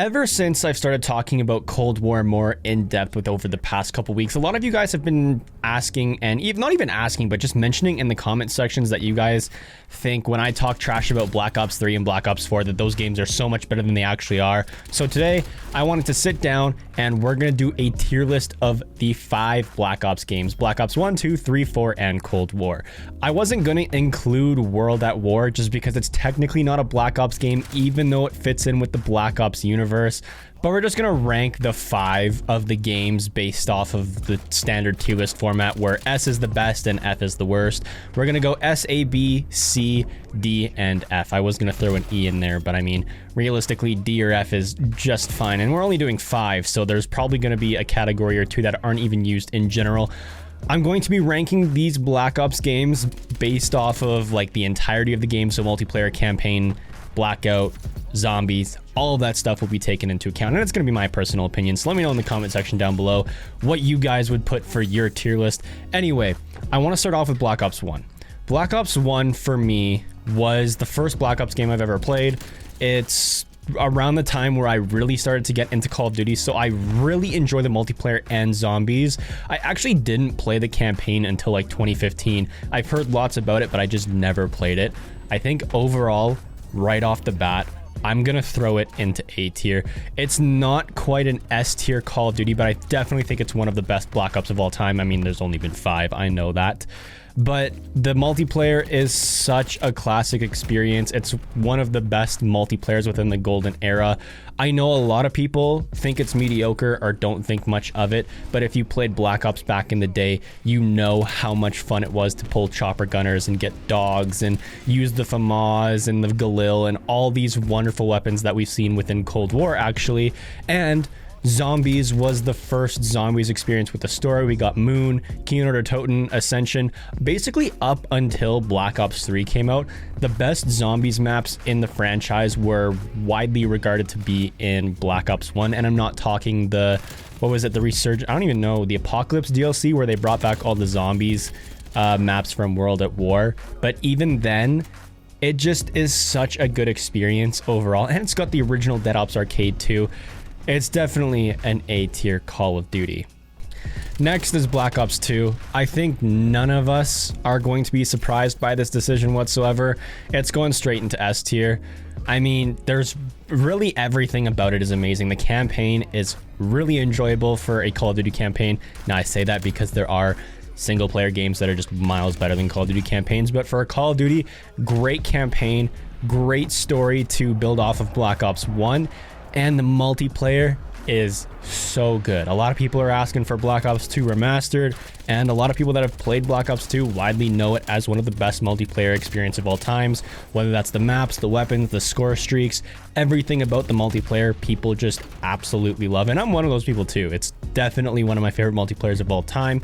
Ever since I've started talking about Cold War more in depth with over the past couple weeks, a lot of you guys have been asking, and not even asking, but just mentioning in the comment sections that you guys think when I talk trash about Black Ops 3 and Black Ops 4 that those games are so much better than they actually are. So today I wanted to sit down and we're going to do a tier list of the 5 Black Ops games: Black Ops 1, 2, 3, 4, and Cold War. I wasn't going to include World at War just because it's technically not a Black Ops game, even though it fits in with the Black Ops universe. But we're just gonna rank the 5 of the games based off of the standard tier list format, where S is the best and F is the worst. We're gonna go S, A, B, C, D, and F. I was gonna throw an E in there, but I mean, realistically, D or F is just fine. And we're only doing 5, so there's probably gonna be a category or 2 that aren't even used in general. I'm going to be ranking these Black Ops games based off of like the entirety of the game, so multiplayer, campaign, blackout, zombies, all of that stuff will be taken into account, and it's going to be my personal opinion. So let me know in the comment section down below what you guys would put for your tier list. Anyway, I want to start off with Black Ops 1. Black Ops 1 for me was the first Black Ops game I've ever played. It's around the time where I really started to get into Call of Duty, so I really enjoy the multiplayer and zombies. I actually didn't play the campaign until like 2015. I've heard lots about it, but I just never played it. I think overall, right off the bat, I'm gonna throw it into A tier. It's not quite an S tier Call of Duty, but I definitely think it's one of the best Black Ops of all time. I mean, there's only been 5, I know that. But the multiplayer is such a classic experience. It's one of the best multiplayers within the golden era. I know a lot of people think it's mediocre or don't think much of it, but if you played Black Ops back in the day, you know how much fun it was to pull chopper gunners and get dogs and use the FAMAS and the Galil and all these wonderful weapons that we've seen within Cold War, actually. And Zombies was the first Zombies experience with the story. We got Moon, Keynote Toten, Ascension. Basically up until Black Ops 3 came out, the best Zombies maps in the franchise were widely regarded to be in Black Ops 1. And I'm not talking the, what was it, the Resurgence, I don't even know, the Apocalypse DLC where they brought back all the Zombies maps from World at War. But even then, it just is such a good experience overall. And it's got the original Dead Ops Arcade too. It's definitely an A tier Call of Duty. Next is Black Ops 2. I think none of us are going to be surprised by this decision whatsoever. It's going straight into S tier. I mean, there's really everything about it is amazing. The campaign is really enjoyable for a Call of Duty campaign. Now, I say that because there are single player games that are just miles better than Call of Duty campaigns, but for a Call of Duty, great campaign, great story to build off of Black Ops 1. And the multiplayer is so good. A lot of people are asking for Black Ops 2 remastered, and a lot of people that have played Black Ops 2 widely know it as one of the best multiplayer experience of all times. Whether that's the maps, the weapons, the score streaks, everything about the multiplayer, people just absolutely love. And I'm one of those people too. It's definitely one of my favorite multiplayers of all time.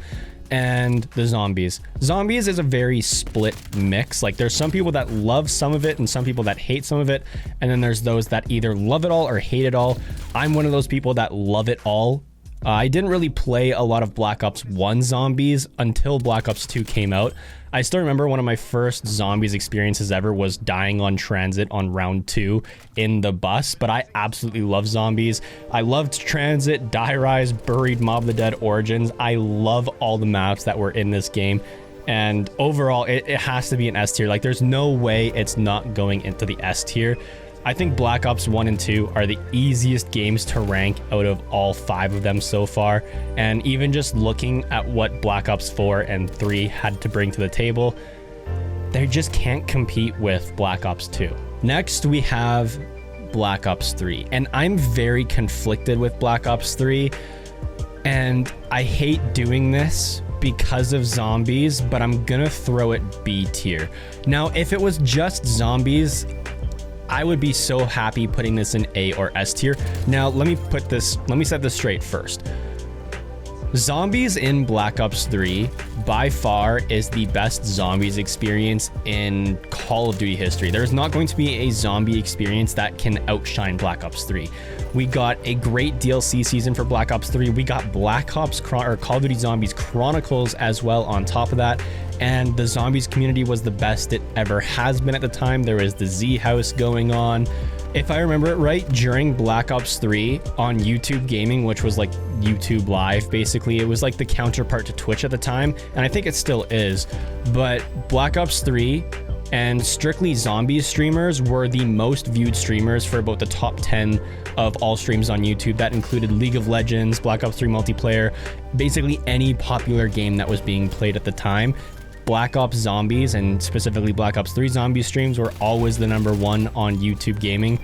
And the Zombies. Zombies is a very split mix. Like, there's some people that love some of it and some people that hate some of it, and then there's those that either love it all or hate it all. I'm one of those people that love it all. I didn't really play a lot of Black Ops 1 Zombies until Black Ops 2 came out. I still remember one of my first Zombies experiences ever was dying on transit on round 2 in the bus, but I absolutely love Zombies. I loved Transit, Die Rise, Buried, Mob of the Dead, Origins. I love all the maps that were in this game, and overall it has to be an S tier. Like, there's no way it's not going into the S tier. I think Black Ops 1 and 2 are the easiest games to rank out of all 5 of them so far. And even just looking at what Black Ops 4 and 3 had to bring to the table, they just can't compete with Black Ops 2. Next, we have Black Ops 3. And I'm very conflicted with Black Ops 3. And I hate doing this because of Zombies, but I'm gonna throw it B tier. Now, if it was just Zombies, I would be so happy putting this in A or S tier. Now, let me set this straight first. Zombies in Black Ops 3 by far is the best Zombies experience in Call of Duty history. There's not going to be a zombie experience that can outshine Black Ops 3. We got a great DLC season for Black Ops 3. We got Call of Duty Zombies Chronicles as well on top of that. And the Zombies community was the best it ever has been at the time. There was the Z House going on. If I remember it right, during Black Ops 3 on YouTube Gaming, which was like YouTube Live, basically, it was like the counterpart to Twitch at the time, and I think it still is, but Black Ops 3 and strictly zombies streamers were the most viewed streamers for about the top 10 of all streams on YouTube. That included League of Legends, Black Ops 3 multiplayer, basically any popular game that was being played at the time. Black Ops Zombies, and specifically Black Ops 3 zombie streams, were always the #1 on YouTube Gaming.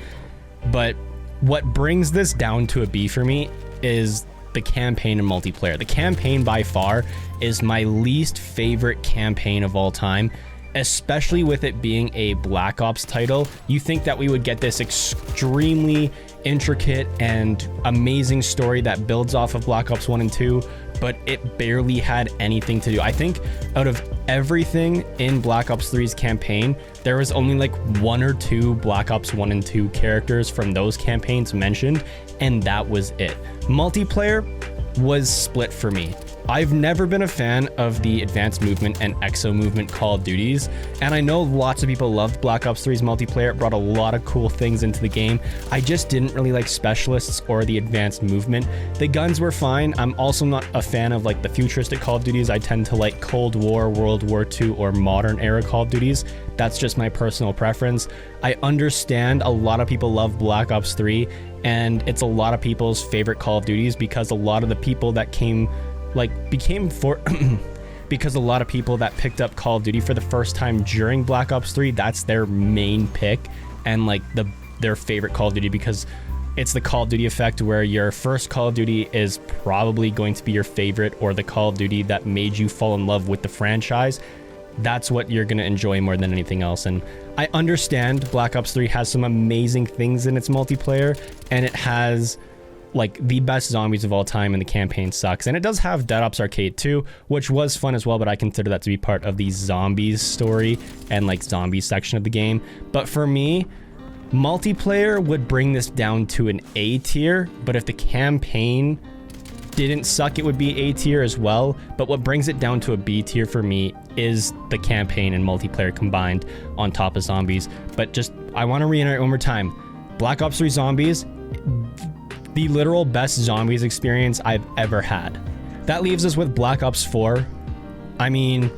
But what brings this down to a B for me is the campaign and multiplayer. The campaign by far is my least favorite campaign of all time, especially with it being a Black Ops title. You think that we would get this extremely intricate and amazing story that builds off of Black Ops 1 and 2, but it barely had anything to do. I think out of everything in Black Ops 3's campaign, there was only like 1 or 2 Black Ops 1 and 2 characters from those campaigns mentioned, and that was it. Multiplayer was split for me. I've never been a fan of the Advanced Movement and Exo Movement Call of Duties, and I know lots of people loved Black Ops 3's multiplayer. It brought a lot of cool things into the game. I just didn't really like Specialists or the Advanced Movement. The guns were fine. I'm also not a fan of like the futuristic Call of Duties. I tend to like Cold War, World War II, or modern era Call of Duties. That's just my personal preference. I understand a lot of people love Black Ops 3, and it's a lot of people's favorite Call of Duties because a lot of the people that because a lot of people that picked up Call of Duty for the first time during Black Ops 3, that's their main pick and like their favorite Call of Duty, because it's the Call of Duty effect where your first Call of Duty is probably going to be your favorite, or the Call of Duty that made you fall in love with the franchise. That's what you're going to enjoy more than anything else. And I understand Black Ops 3 has some amazing things in its multiplayer, and it has like the best zombies of all time, and the campaign sucks. And it does have Dead Ops Arcade 2, which was fun as well, but I consider that to be part of the zombies story and like zombies section of the game. But for me, multiplayer would bring this down to an A tier, but if the campaign didn't suck, it would be A tier as well. But what brings it down to a B tier for me is the campaign and multiplayer combined on top of zombies. But just, I want to reiterate one more time, Black Ops 3 Zombies, the literal best zombies experience I've ever had. That leaves us with Black Ops 4. I mean,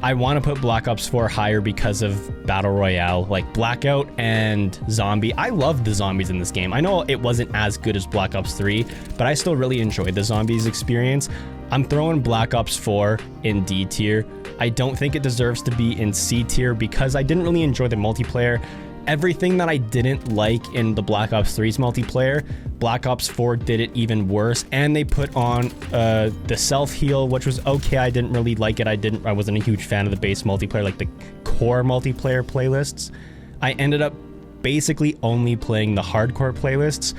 I want to put Black Ops 4 higher because of Battle Royale, like Blackout and Zombie. I loved the zombies in this game. I know it wasn't as good as Black Ops 3, but I still really enjoyed the zombies experience. I'm throwing Black Ops 4 in D tier. I don't think it deserves to be in C tier because I didn't really enjoy the multiplayer. Everything that I didn't like in the Black Ops 3's multiplayer, Black Ops 4 did it even worse, and they put on the self-heal, which was okay. I didn't really like it. I wasn't a huge fan of the base multiplayer, like the core multiplayer playlists. I ended up basically only playing the hardcore playlists,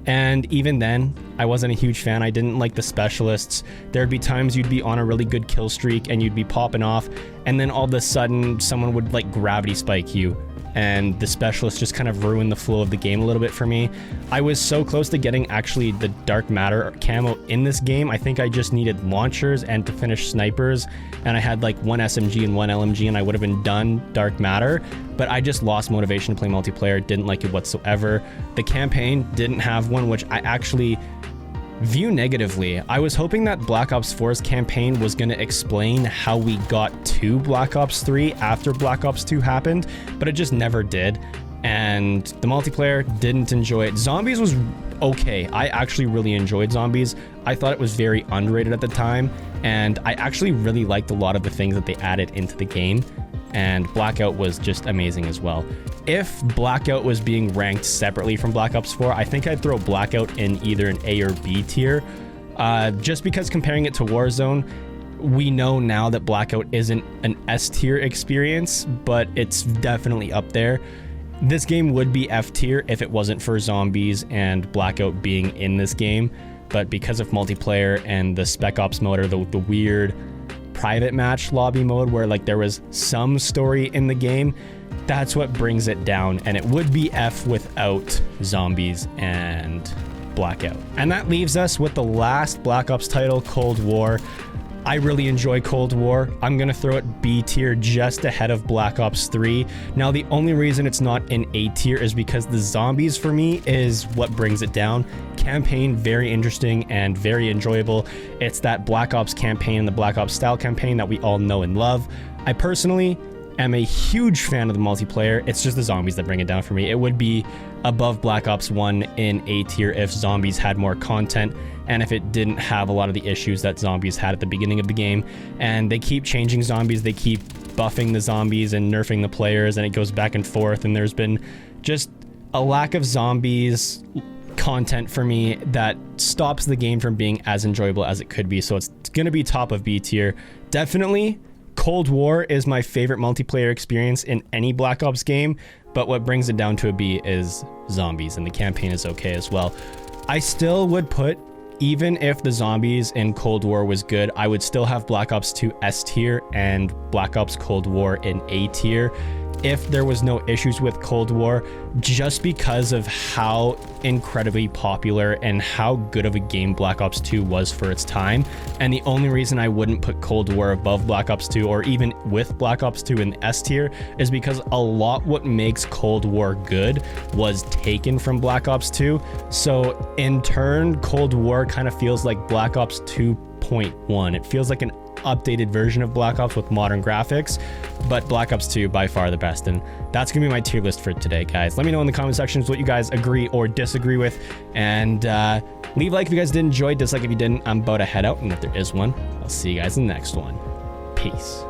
and even then, I wasn't a huge fan. I didn't like the specialists. There'd be times you'd be on a really good kill streak and you'd be popping off, and then all of a sudden someone would like gravity spike you, and the specialist just kind of ruined the flow of the game a little bit for me. I was so close to getting actually the dark matter camo in this game. I think I just needed launchers and to finish snipers, and I had like 1 SMG and 1 LMG, and I would have been done dark matter, but I just lost motivation to play multiplayer. Didn't like it whatsoever. The campaign didn't have one, which I actually view negatively. I was hoping that Black Ops 4's campaign was going to explain how we got to Black Ops 3 after Black Ops 2 happened, but it just never did. And the multiplayer, didn't enjoy it. Zombies was okay. I actually really enjoyed Zombies. I thought it was very underrated at the time, and I actually really liked a lot of the things that they added into the game. And Blackout was just amazing as well. If Blackout was being ranked separately from Black Ops 4, I think I'd throw Blackout in either an A or B tier. Just because comparing it to Warzone, we know now that Blackout isn't an S tier experience, but it's definitely up there. This game would be F tier if it wasn't for Zombies and Blackout being in this game. But because of multiplayer and the Spec Ops mode, or the weird private match lobby mode where like there was some story in the game, that's what brings it down, and it would be F without Zombies and Blackout. And that leaves us with the last Black Ops title, Cold War. I really enjoy Cold War. I'm gonna throw it B tier, just ahead of Black Ops 3. Now, the only reason it's not in A tier is because the zombies for me is what brings it down. Campaign, very interesting and very enjoyable. It's that Black Ops campaign, the Black Ops style campaign that we all know and love. I personally am a huge fan of the multiplayer. It's just the zombies that bring it down for me. It would be above Black Ops 1 in A tier if zombies had more content and if it didn't have a lot of the issues that zombies had at the beginning of the game. And they keep changing zombies, they keep buffing the zombies and nerfing the players, and it goes back and forth, and there's been just a lack of zombies content for me that stops the game from being as enjoyable as it could be. So it's gonna be top of B tier. Definitely Cold War is my favorite multiplayer experience in any Black Ops game, but what brings it down to a B is zombies, and the campaign is okay as well. I still would put, even if the zombies in Cold War was good, I would still have Black Ops 2 S tier and Black Ops Cold War in A tier if there was no issues with Cold War, just because of how incredibly popular and how good of a game Black Ops 2 was for its time. And the only reason I wouldn't put Cold War above Black Ops 2 or even with Black Ops 2 in the S tier is because a lot what makes Cold War good was taken from Black Ops 2. So in turn, Cold War kind of feels like Black Ops 2.1. It feels like an updated version of Black Ops with modern graphics, but Black Ops 2 by far the best. And that's gonna be my tier list for today, guys. Let me know in the comment sections what you guys agree or disagree with, and leave a like if you guys did enjoy, dislike if you didn't. I'm about to head out, and if there is one, I'll see you guys in the next one. Peace.